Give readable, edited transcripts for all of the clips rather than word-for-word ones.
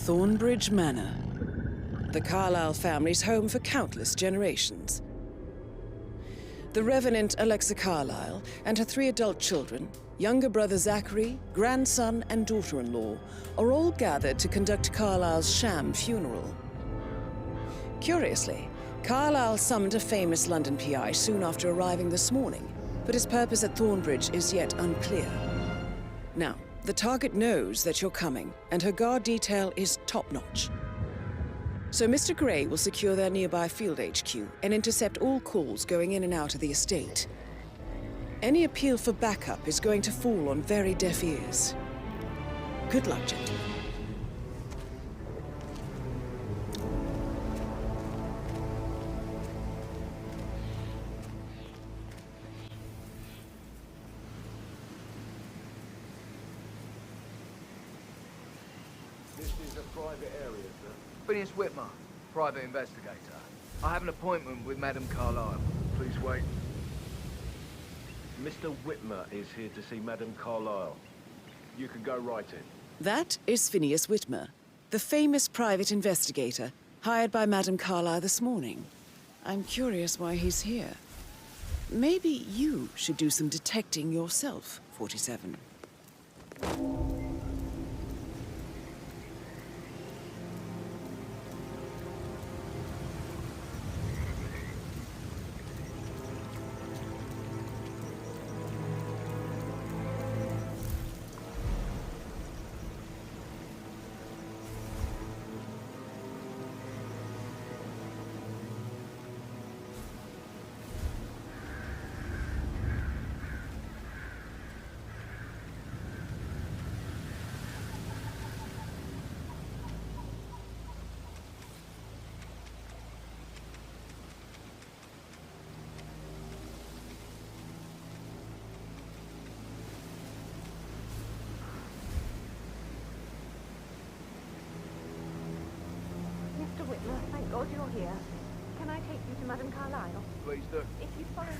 Thornbridge Manor. The Carlyle family's home for countless generations. The Revenant Alexa Carlyle and her 3 adult children, younger brother Zachary, grandson and daughter-in-law, are all gathered to conduct Carlyle's sham funeral. Curiously, Carlyle summoned a famous London PI soon after arriving this morning, but his purpose at Thornbridge is yet unclear. Now, the target knows that you're coming, and her guard detail is top-notch. So Mr. Gray will secure their nearby field HQ and intercept all calls going in and out of the estate. Any appeal for backup is going to fall on very deaf ears. Good luck, gentlemen. This is a private area, sir. Phineas Whitmer, private investigator. I have an appointment with Madame Carlyle. Please wait. Mr. Whitmer is here to see Madame Carlyle. You can go right in. That is Phineas Whitmer, the famous private investigator hired by Madame Carlyle this morning. I'm curious why he's here. Maybe you should do some detecting yourself, 47. Mr. Whitmer, thank God you're here. Can I take you to Madame Carlyle? Please do. If you follow me.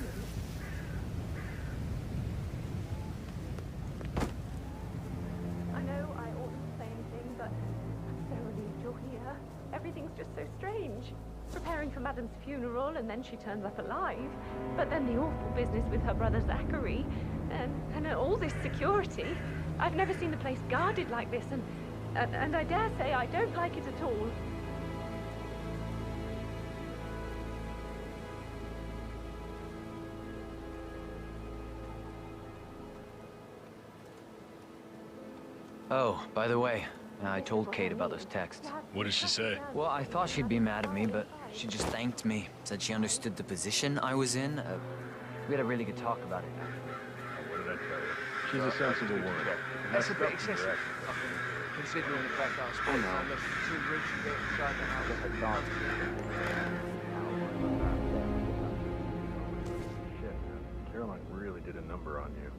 I know I oughtn't say anything, but I'm so relieved you're here. Everything's just so strange. Preparing for Madame's funeral, and then she turns up alive. But then the awful business with her brother Zachary, and all this security. I've never seen the place guarded like this, and I dare say I don't like it at all. Oh, by the way, I told Kate about those texts. What did she say? Well, I thought she'd be mad at me, but she just thanked me. Said she understood the position I was in. We had a really good talk about it. What did I tell you? She's a sensible woman. That's a bit excessive, considering the fact that I spent almost 2 weeks to get inside the house. Shit, man. Caroline really did a number on you.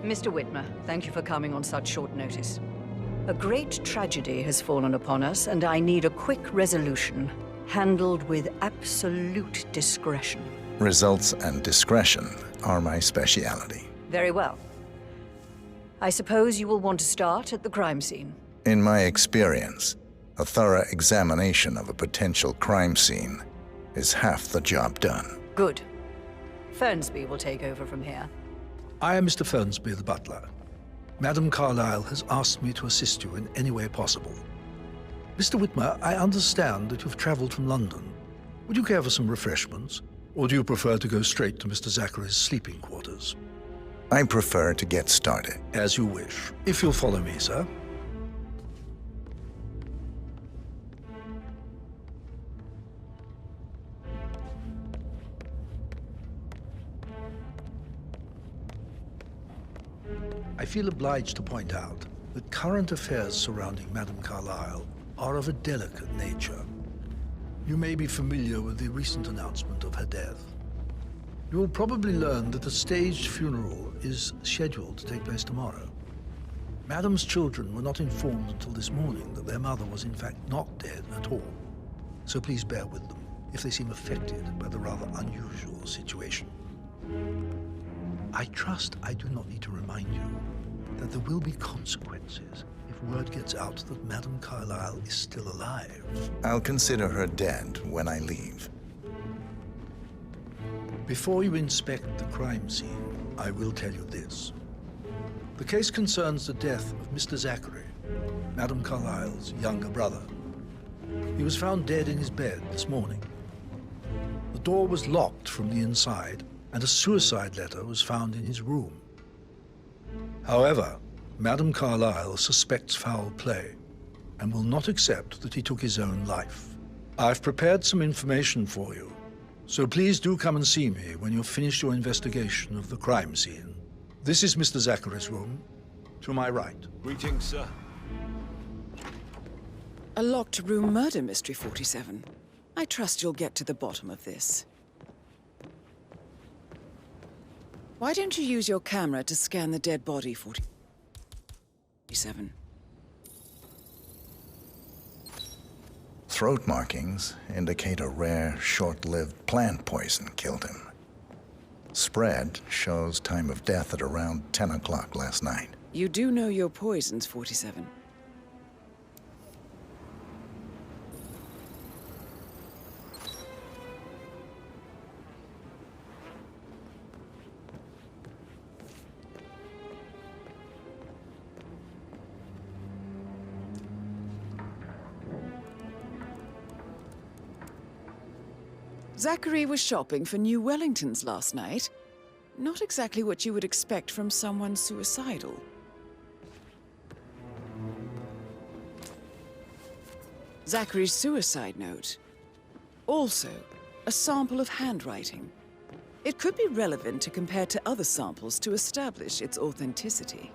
Mr. Whitmer, thank you for coming on such short notice. A great tragedy has fallen upon us, and I need a quick resolution, handled with absolute discretion. Results and discretion are my speciality. Very well. I suppose you will want to start at the crime scene. In my experience, a thorough examination of a potential crime scene is half the job done. Good. Fernsby will take over from here. I am Mr. Fernsby, the butler. Madame Carlyle has asked me to assist you in any way possible. Mr. Whitmer, I understand that you've traveled from London. Would you care for some refreshments? Or do you prefer to go straight to Mr. Zachary's sleeping quarters? I prefer to get started. As you wish. If you'll follow me, sir. I feel obliged to point out that current affairs surrounding Madame Carlyle are of a delicate nature. You may be familiar with the recent announcement of her death. You will probably learn that a staged funeral is scheduled to take place tomorrow. Madame's children were not informed until this morning that their mother was in fact not dead at all. So please bear with them if they seem affected by the rather unusual situation. I trust I do not need to remind you that there will be consequences if word gets out that Madame Carlyle is still alive. I'll consider her dead when I leave. Before you inspect the crime scene, I will tell you this. The case concerns the death of Mr. Zachary, Madame Carlyle's younger brother. He was found dead in his bed this morning. The door was locked from the inside, and a suicide letter was found in his room. However, Madame Carlyle suspects foul play and will not accept that he took his own life. I've prepared some information for you, so please do come and see me when you've finished your investigation of the crime scene. This is Mr. Zachary's room, to my right. Greetings, sir. A locked room murder mystery, 47. I trust you'll get to the bottom of this. Why don't you use your camera to scan the dead body, 47? Throat markings indicate a rare, short-lived plant poison killed him. Spread shows time of death at around 10 o'clock last night. You do know your poisons, 47. Zachary was shopping for new Wellingtons last night. Not exactly what you would expect from someone suicidal. Zachary's suicide note. Also, a sample of handwriting. It could be relevant to compare to other samples to establish its authenticity.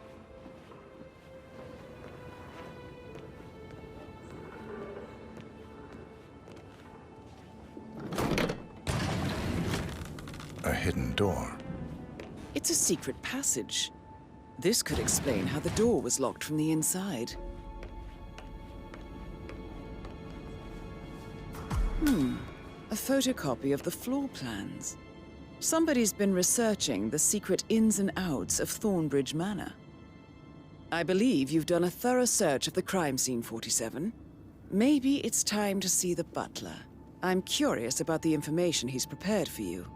A hidden door. It's a secret passage. This could explain how the door was locked from the inside. A photocopy of the floor plans. Somebody's been researching the secret ins and outs of Thornbridge Manor. I believe you've done a thorough search of the crime scene, 47. Maybe it's time to see the butler. I'm curious about the information he's prepared for you.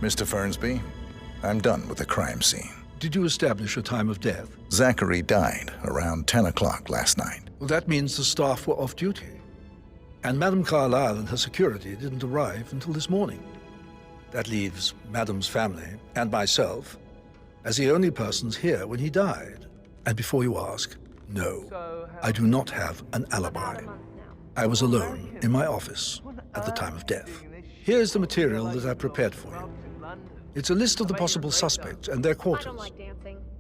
Mr. Fernsby, I'm done with the crime scene. Did you establish a time of death? Zachary died around 10 o'clock last night. Well, that means the staff were off duty. And Madame Carlyle and her security didn't arrive until this morning. That leaves Madame's family and myself as the only persons here when he died. And before you ask, No, I do not have an alibi. I was alone in my office at the time of death. Here's the material that I prepared for you. It's a list of the possible suspects and their quarters.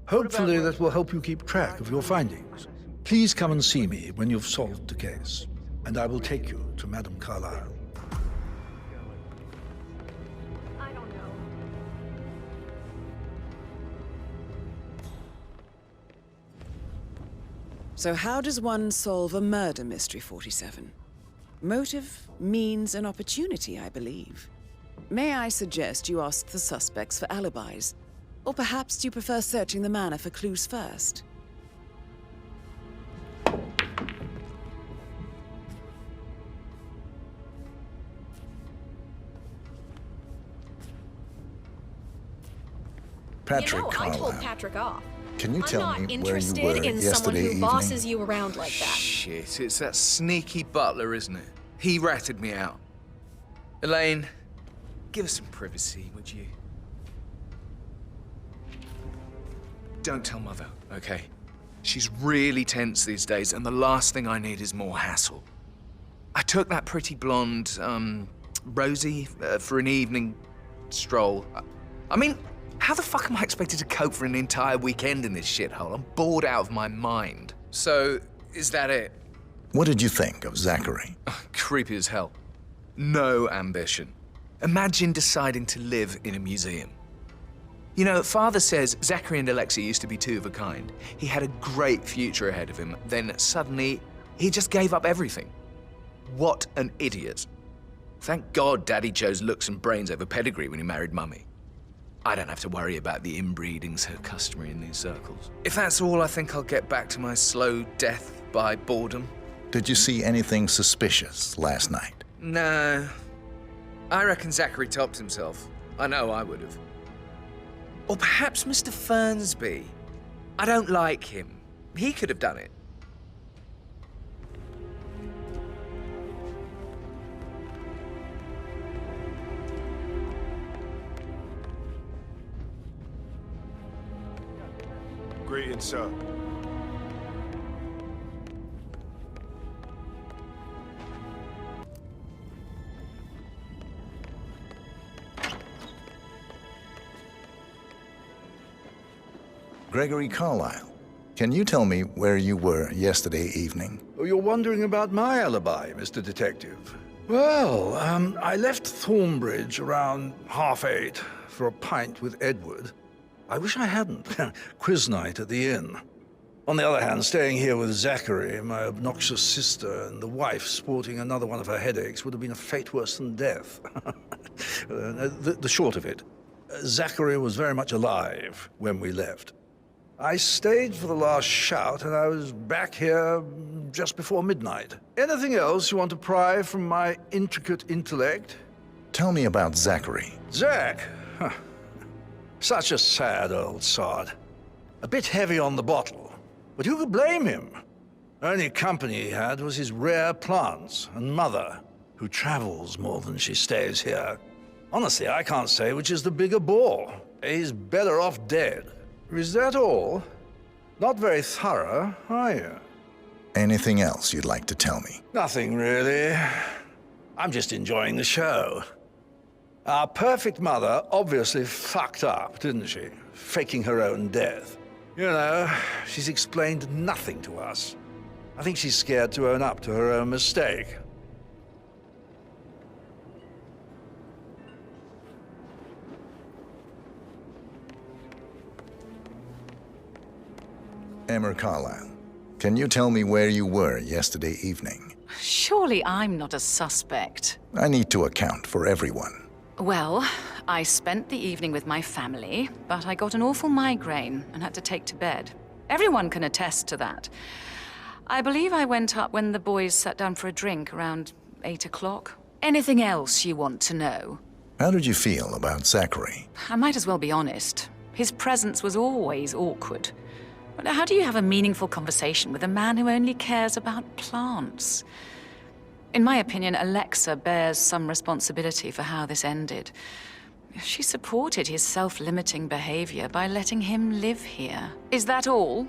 Hopefully that will help you keep track of your findings. Please come and see me when you've solved the case, and I will take you to Madame Carlyle. I don't know. So how does one solve a murder mystery, 47? Motive, means, and opportunity, I believe. May I suggest you ask the suspects for alibis? Or perhaps do you prefer searching the manor for clues first? Patrick I Carlyle. told Patrick off. Can you tell I'm me not where you interested were in someone yesterday who evening? bosses you around like that. Shit, it's that sneaky butler, isn't it? He ratted me out. Elaine, give us some privacy, would you? Don't tell Mother, okay? She's really tense these days, and the last thing I need is more hassle. I took that pretty blonde, Rosie, for an evening stroll. I mean, how the fuck am I expected to cope for an entire weekend in this shithole? I'm bored out of my mind. So, is that it? What did you think of Zachary? Creepy as hell. No ambition. Imagine deciding to live in a museum. You know, Father says Zachary and Alexia used to be two of a kind. He had a great future ahead of him, then suddenly, he just gave up everything. What an idiot. Thank God Daddy chose looks and brains over pedigree when he married Mummy. I don't have to worry about the inbreeding so customary in these circles. If that's all, I think I'll get back to my slow death by boredom. Did you see anything suspicious last night? No. I reckon Zachary topped himself. I know I would have. Or perhaps Mr. Fernsby. I don't like him. He could have done it. Greetings, sir. Gregory Carlyle, can you tell me where you were yesterday evening? Oh, you're wondering about my alibi, Mr. Detective. Well, I left Thornbridge around 8:30 for a pint with Edward. I wish I hadn't. Quiz night at the inn. On the other hand, staying here with Zachary, my obnoxious sister, and the wife sporting another one of her headaches would have been a fate worse than death. The short of it, Zachary was very much alive when we left. I stayed for the last shout, and I was back here just before midnight. Anything else you want to pry from my intricate intellect? Tell me about Zachary. Zach? Huh. Such a sad old sod. A bit heavy on the bottle, but who could blame him? Only company he had was his rare plants and mother, who travels more than she stays here. Honestly, I can't say which is the bigger bore. He's better off dead. Is that all? Not very thorough, are you? Anything else you'd like to tell me? Nothing really. I'm just enjoying the show. Our perfect mother obviously fucked up, didn't she? Faking her own death. You know, she's explained nothing to us. I think she's scared to own up to her own mistake. Emma Carlyle, can you tell me where you were yesterday evening? Surely I'm not a suspect. I need to account for everyone. Well, I spent the evening with my family, but I got an awful migraine and had to take to bed. Everyone can attest to that. I believe I went up when the boys sat down for a drink around 8 o'clock. Anything else you want to know? How did you feel about Zachary? I might as well be honest. His presence was always awkward. But how do you have a meaningful conversation with a man who only cares about plants? In my opinion, Alexa bears some responsibility for how this ended. She supported his self-limiting behavior by letting him live here. Is that all?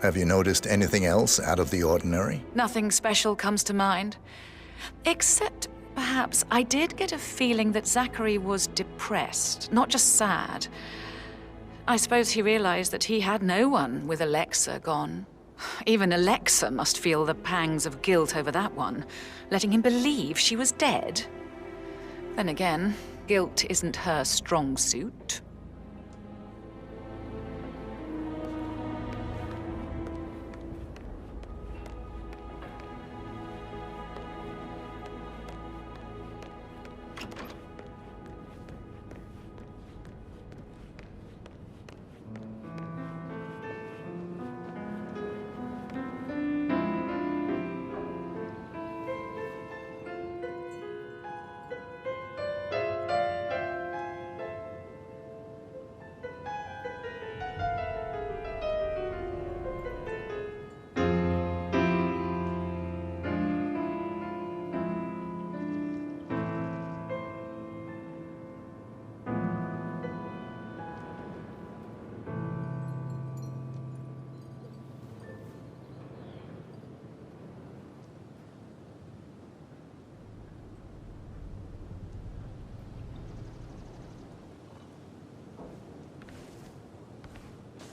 Have you noticed anything else out of the ordinary? Nothing special comes to mind. Except, perhaps, I did get a feeling that Zachary was depressed, not just sad. I suppose he realized that he had no one with Alexa gone. Even Alexa must feel the pangs of guilt over that one, letting him believe she was dead. Then again, guilt isn't her strong suit.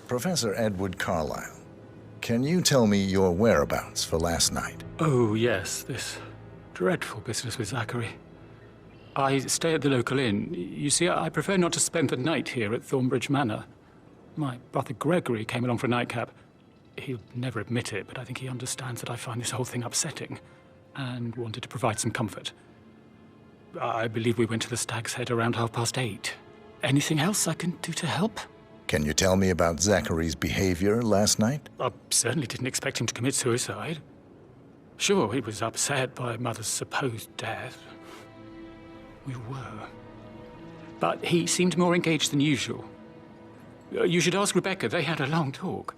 Professor Edward Carlyle, can you tell me your whereabouts for last night? Oh, yes, this dreadful business with Zachary. I stay at the local inn. You see, I prefer not to spend the night here at Thornbridge Manor. My brother Gregory came along for a nightcap. He'll never admit it, but I think he understands that I find this whole thing upsetting and wanted to provide some comfort. I believe we went to the Stag's Head around 8:30. Anything else I can do to help? Can you tell me about Zachary's behavior last night? I certainly didn't expect him to commit suicide. Sure, he was upset by Mother's supposed death. We were. But he seemed more engaged than usual. You should ask Rebecca. They had a long talk.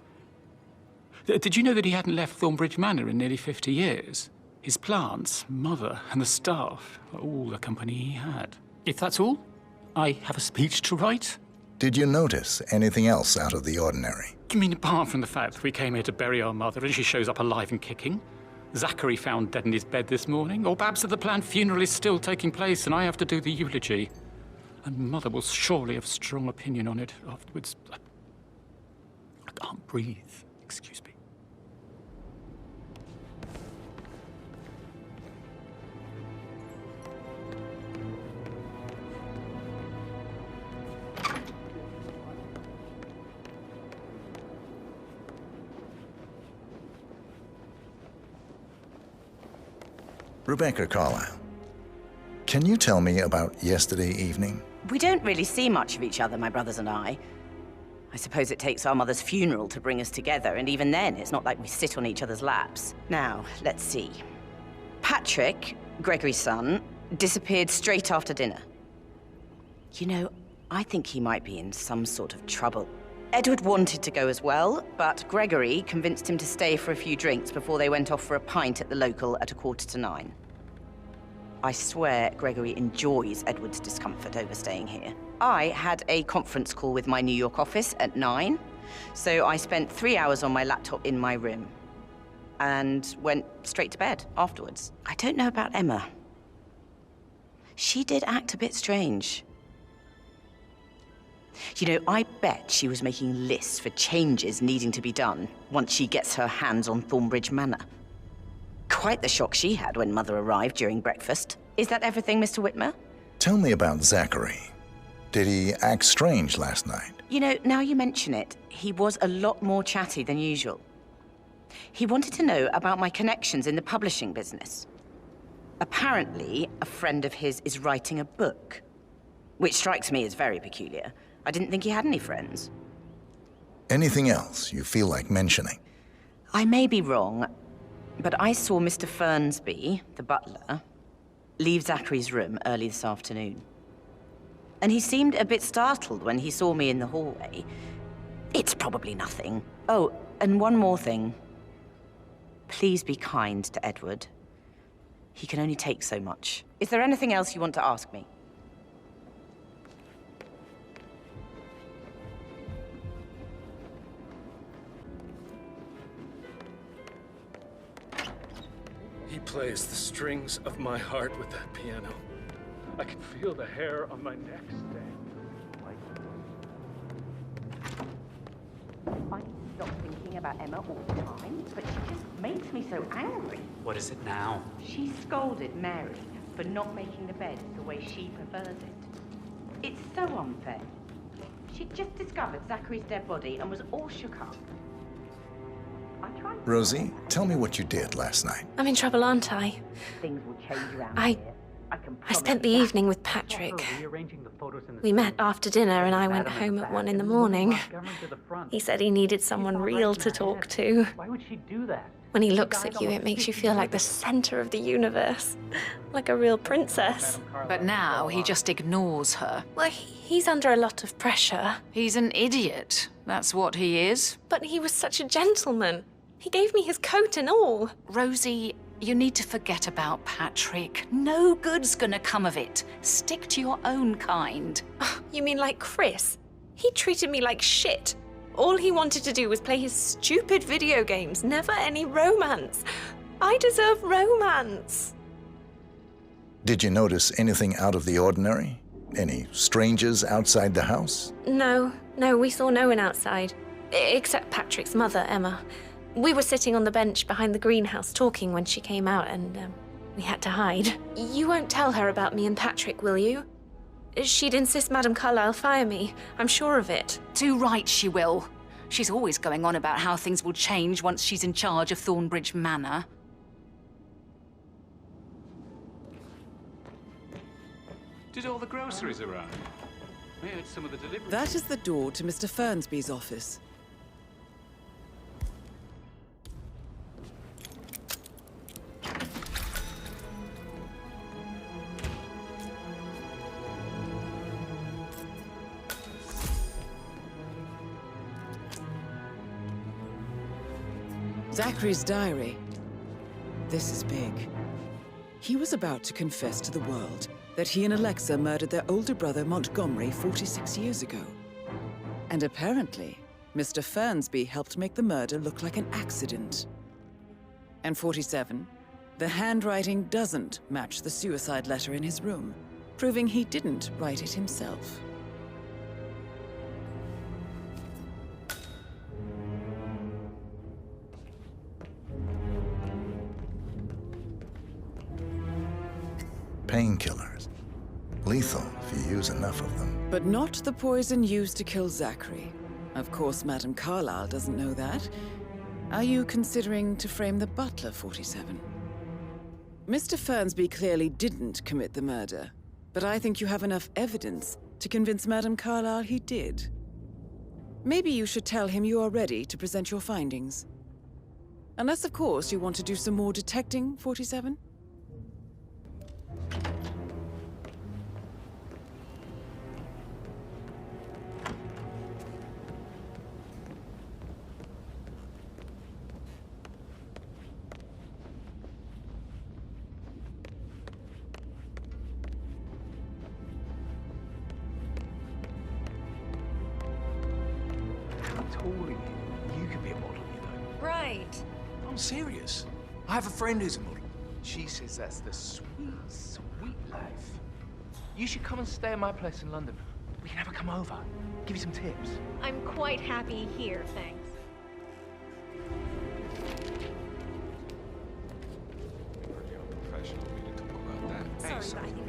Did you know that he hadn't left Thornbridge Manor in nearly 50 years? His plants, Mother, and the staff were all the company he had. If that's all, I have a speech to write. Did you notice anything else out of the ordinary? You mean apart from the fact that we came here to bury our mother and she shows up alive and kicking? Zachary found dead in his bed this morning? Or perhaps that the planned funeral is still taking place and I have to do the eulogy? And Mother will surely have a strong opinion on it afterwards. I can't breathe. Excuse me. Rebecca Carlyle, can you tell me about yesterday evening? We don't really see much of each other, my brothers and I. I suppose it takes our mother's funeral to bring us together, and even then, it's not like we sit on each other's laps. Now, let's see. Patrick, Gregory's son, disappeared straight after dinner. You know, I think he might be in some sort of trouble. Edward wanted to go as well, but Gregory convinced him to stay for a few drinks before they went off for a pint at the local at 9:15. I swear Gregory enjoys Edward's discomfort over staying here. I had a conference call with my New York office at 9, so I spent 3 hours on my laptop in my room and went straight to bed afterwards. I don't know about Emma. She did act a bit strange. You know, I bet she was making lists for changes needing to be done once she gets her hands on Thornbridge Manor. Quite the shock she had when Mother arrived during breakfast. Is that everything, Mr. Whitmer? Tell me about Zachary. Did he act strange last night? You know, now you mention it, he was a lot more chatty than usual. He wanted to know about my connections in the publishing business. Apparently, a friend of his is writing a book, which strikes me as very peculiar. I didn't think he had any friends. Anything else you feel like mentioning? I may be wrong, but I saw Mr. Fernsby, the butler, leave Zachary's room early this afternoon. And he seemed a bit startled when he saw me in the hallway. It's probably nothing. Oh, and one more thing. Please be kind to Edward. He can only take so much. Is there anything else you want to ask me? He plays the strings of my heart with that piano. I can feel the hair on my neck stand. I stop thinking about Emma all the time, but she just makes me so angry. What is it now? She scolded Mary for not making the bed the way she prefers it. It's so unfair. She'd just discovered Zachary's dead body and was all shook up. I tried. Rosie, tell me what you did last night. I'm in trouble, aren't I? Things will change around I- here. I spent the evening with Patrick. We met after dinner and I went home at 1 in the morning. He said he needed someone real to talk to. Why would she do that? When he looks at you, it makes you feel like the center of the universe. Like a real princess. But now he just ignores her. Well, he's under a lot of pressure. He's an idiot. That's what he is. But he was such a gentleman. He gave me his coat and all. Rosie, you need to forget about Patrick. No good's gonna come of it. Stick to your own kind. Oh, you mean like Chris? He treated me like shit. All he wanted to do was play his stupid video games, never any romance. I deserve romance. Did you notice anything out of the ordinary? Any strangers outside the house? No, we saw no one outside. Except Patrick's mother, Emma. We were sitting on the bench behind the greenhouse talking when she came out and we had to hide. You won't tell her about me and Patrick, will you? She'd insist Madame Carlyle fire me. I'm sure of it. Too right she will. She's always going on about how things will change once she's in charge of Thornbridge Manor. Did all the groceries arrive? I heard some of the deliveries. That is the door to Mr. Fernsby's office. Zachary's diary. This is big. He was about to confess to the world that he and Alexa murdered their older brother Montgomery 46 years ago. And apparently, Mr. Fernsby helped make the murder look like an accident. And 47, the handwriting doesn't match the suicide letter in his room, proving he didn't write it himself. Painkillers. Lethal if you use enough of them. But not the poison used to kill Zachary. Of course, Madame Carlyle doesn't know that. Are you considering to frame the butler, 47? Mr. Fernsby clearly didn't commit the murder, but I think you have enough evidence to convince Madame Carlyle he did. Maybe you should tell him you are ready to present your findings. Unless, of course, you want to do some more detecting, 47? You could be a model, you know. Right. I'm serious. I have a friend who's a model. She says that's the sweet, sweet life. You should come and stay at my place in London. We can have her come over, give you some tips. I'm quite happy here, thanks. Pretty unprofessional of me to talk about that. Sorry, but I think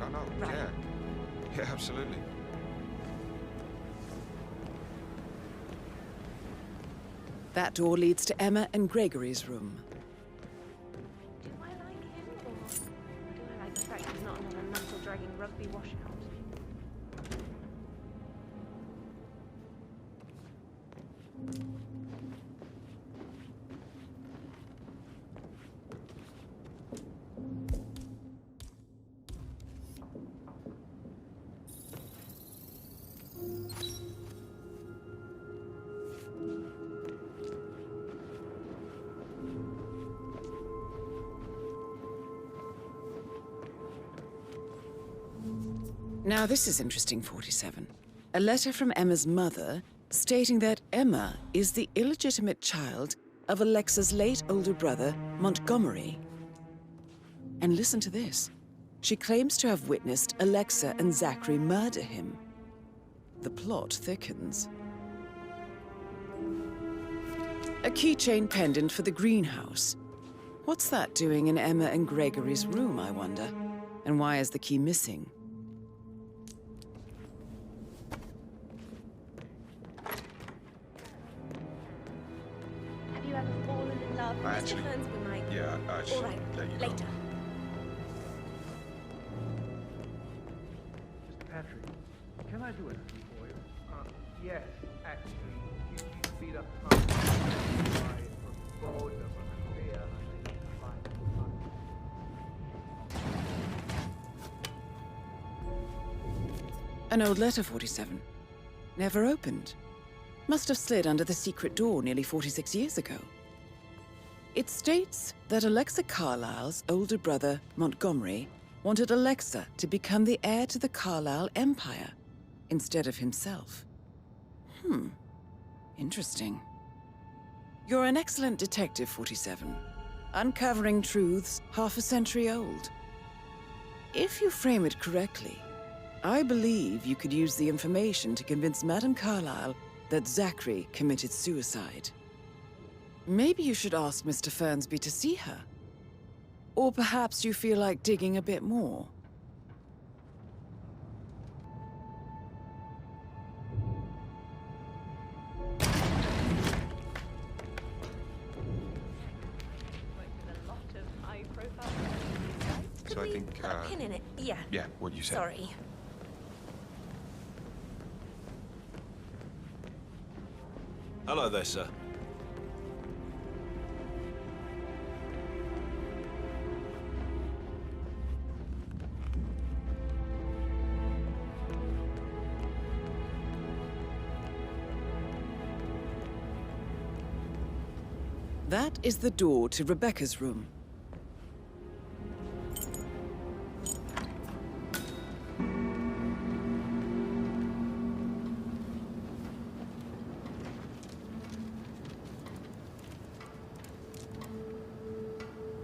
I am. No, Right. yeah. Yeah, absolutely. That door leads to Emma and Gregory's room. Do I like him, or do I like the fact he's not another mental-dragging rugby washout? Now, this is interesting, 47. A letter from Emma's mother stating that Emma is the illegitimate child of Alexa's late older brother, Montgomery. And listen to this. She claims to have witnessed Alexa and Zachary murder him. The plot thickens. A keychain pendant for the greenhouse. What's that doing in Emma and Gregory's room, I wonder? And why is the key missing? Have you ever fallen in love? Actually, Mr. Fernsby might. yeah, I should All right, let you know. later. Mr. Patrick, can I do anything for you? Yes, actually. You speed up time. I bored of an affair. I need to find An old letter, 47. Never opened. Must have slid under the secret door nearly 46 years ago. It states that Alexa Carlisle's older brother, Montgomery, wanted Alexa to become the heir to the Carlisle Empire instead of himself. Interesting. You're an excellent detective, 47. Uncovering truths half a century old. If you frame it correctly, I believe you could use the information to convince Madame Carlisle that Zachary committed suicide. Maybe you should ask Mr. Fernsby to see her. Or perhaps you feel like digging a bit more. So I think, Put a pin in it. Yeah. yeah, what you said. Sorry. Hello there, sir. That is the door to Rebecca's room.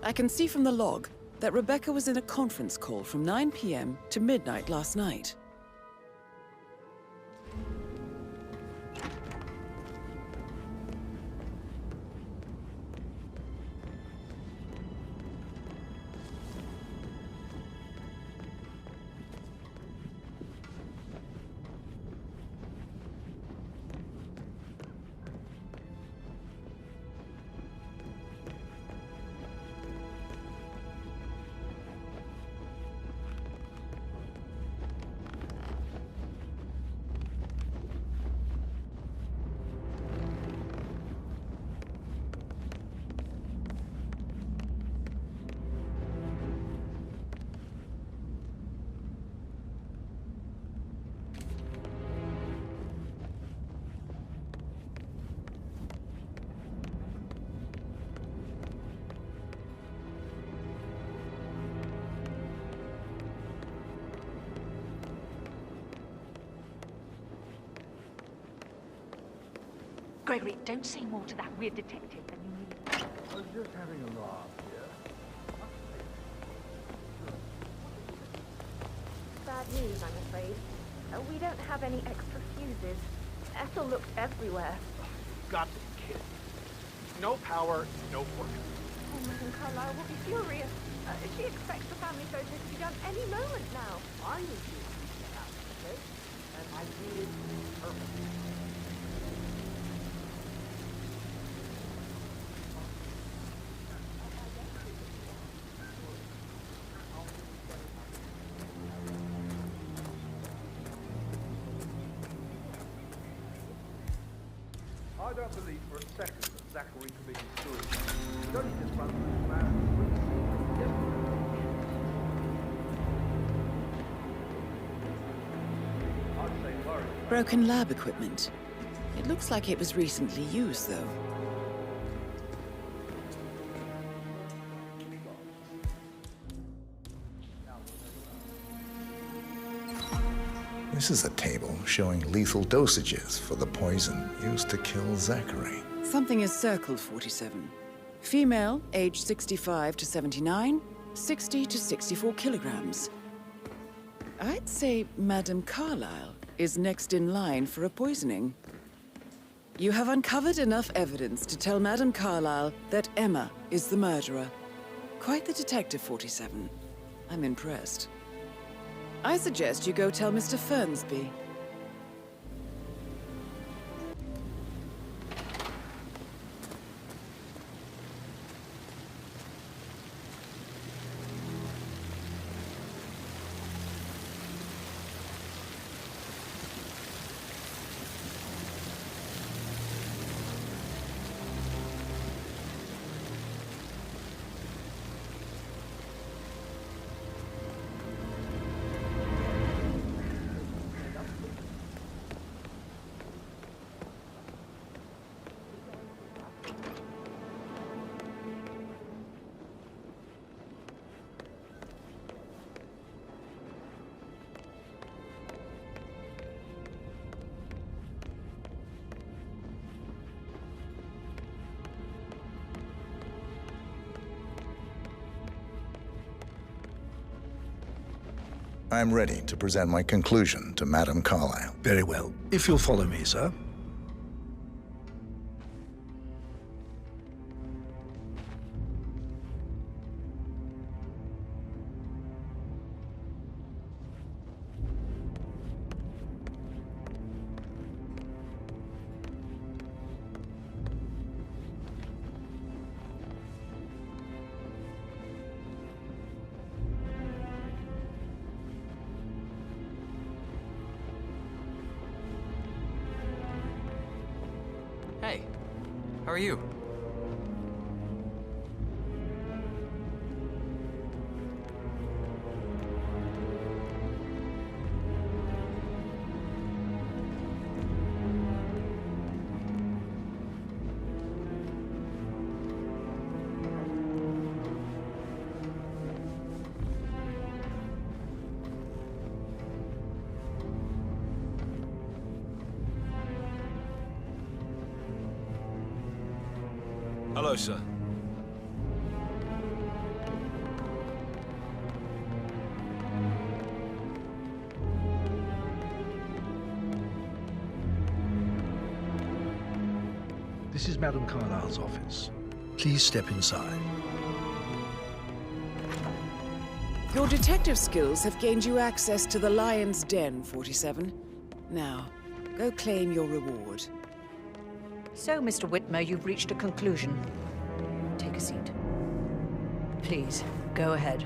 I can see from the log that Rebecca was in a conference call from 9 p.m. to midnight last night. Gregory, don't say more to that weird detective than you need. I was just having a laugh, yeah? Bad news, I'm afraid. We don't have any extra fuses. Ethel looked everywhere. Got to be kidding. No power, no work. Oh, Madame Carlisle will be furious. She expects the family photos to be done any moment now. I need you to keep the house, okay? And I need it perfect. I don't believe for a second that Zachary committed suicide. He's only just run through his man. I'd say worry. Broken lab equipment. It looks like it was recently used, though. This is a table showing lethal dosages for the poison used to kill Zachary. Something is circled, 47. Female, age 65 to 79. 60 to 64 kilograms. I'd say Madame Carlyle is next in line for a poisoning. You have uncovered enough evidence to tell Madame Carlyle that Emma is the murderer. Quite the detective, 47. I'm impressed. I suggest you go tell Mr. Fernsby. I'm ready to present my conclusion to Madame Carlyle. Very well. If you'll follow me, sir. Hey, how are you? Hello, sir. This is Madame Carlyle's office. Please step inside. Your detective skills have gained you access to the Lion's Den, 47. Now, go claim your reward. So, Mr. Whitmer, you've reached a conclusion. Take a seat. Please, go ahead.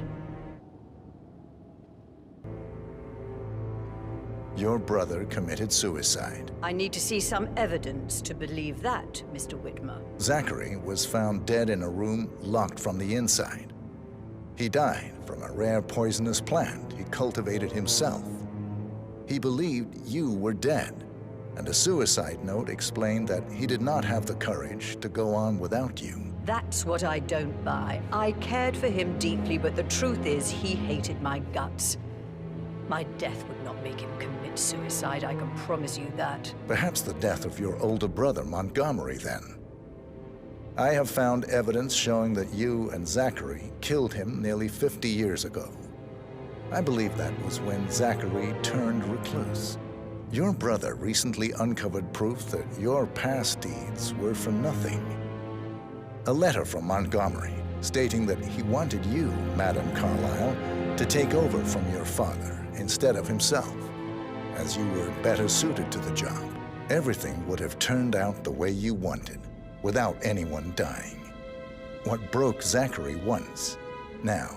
Your brother committed suicide. I need to see some evidence to believe that, Mr. Whitmer. Zachary was found dead in a room locked from the inside. He died from a rare poisonous plant he cultivated himself. He believed you were dead, and a suicide note explained that he did not have the courage to go on without you. That's what I don't buy. I cared for him deeply, but the truth is he hated my guts. My death would not make him commit suicide, I can promise you that. Perhaps the death of your older brother, Montgomery, then. I have found evidence showing that you and Zachary killed him nearly 50 years ago. I believe that was when Zachary turned recluse. Your brother recently uncovered proof that your past deeds were for nothing. A letter from Montgomery stating that he wanted you, Madame Carlyle, to take over from your father instead of himself, as you were better suited to the job. Everything would have turned out the way you wanted, without anyone dying. What broke Zachary once, now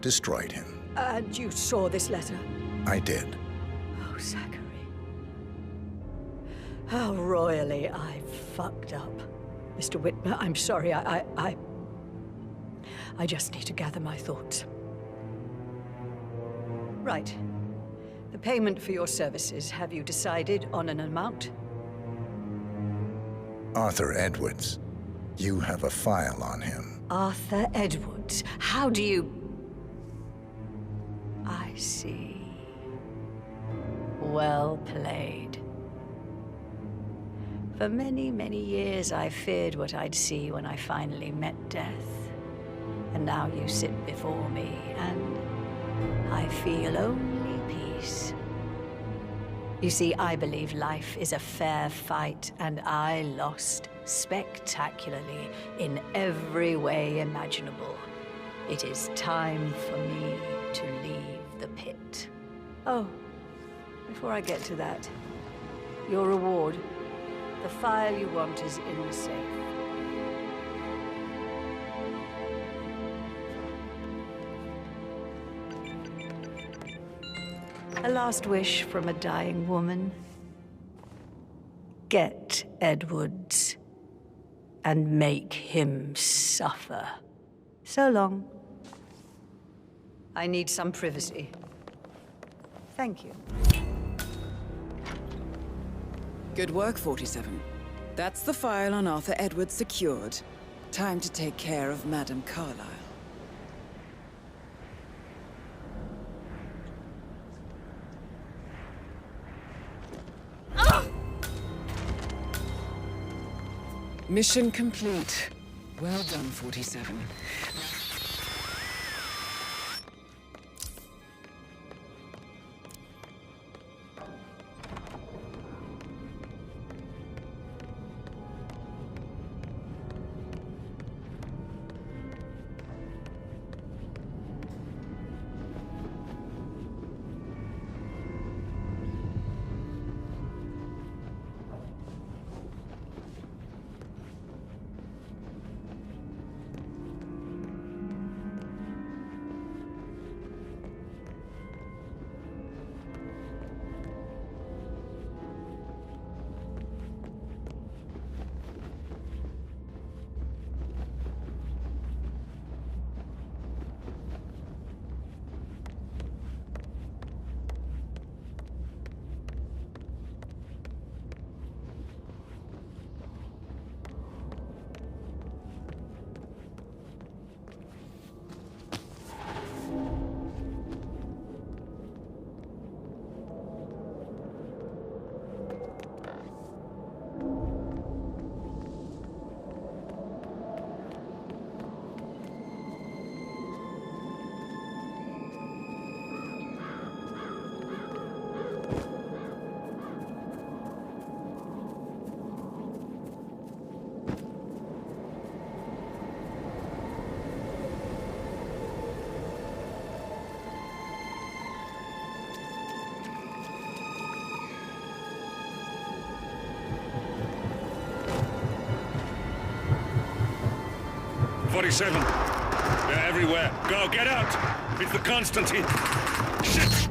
destroyed him. And you saw this letter? I did. Oh, Zachary. How royally I fucked up. Mr. Whitmer, I'm sorry, I just need to gather my thoughts. Right. The payment for your services, have you decided on an amount? Arthur Edwards. You have a file on him. Arthur Edwards? How do you... I see. Well played. For many, many years, I feared what I'd see when I finally met death. And And now you sit before me, and I feel only peace. You see, I believe life is a fair fight, and I lost spectacularly in every way imaginable. It is time for me to leave the pit. Oh, before I get to that, your reward. The file you want is in the safe. A last wish from a dying woman. Get Edwards and make him suffer. So long. I need some privacy. Thank you. Good work, 47. That's the file on Arthur Edwards secured. Time to take care of Madame Carlyle. Mission complete. Well done, 47. They're everywhere. Go, get out! It's the Constantine! Shit!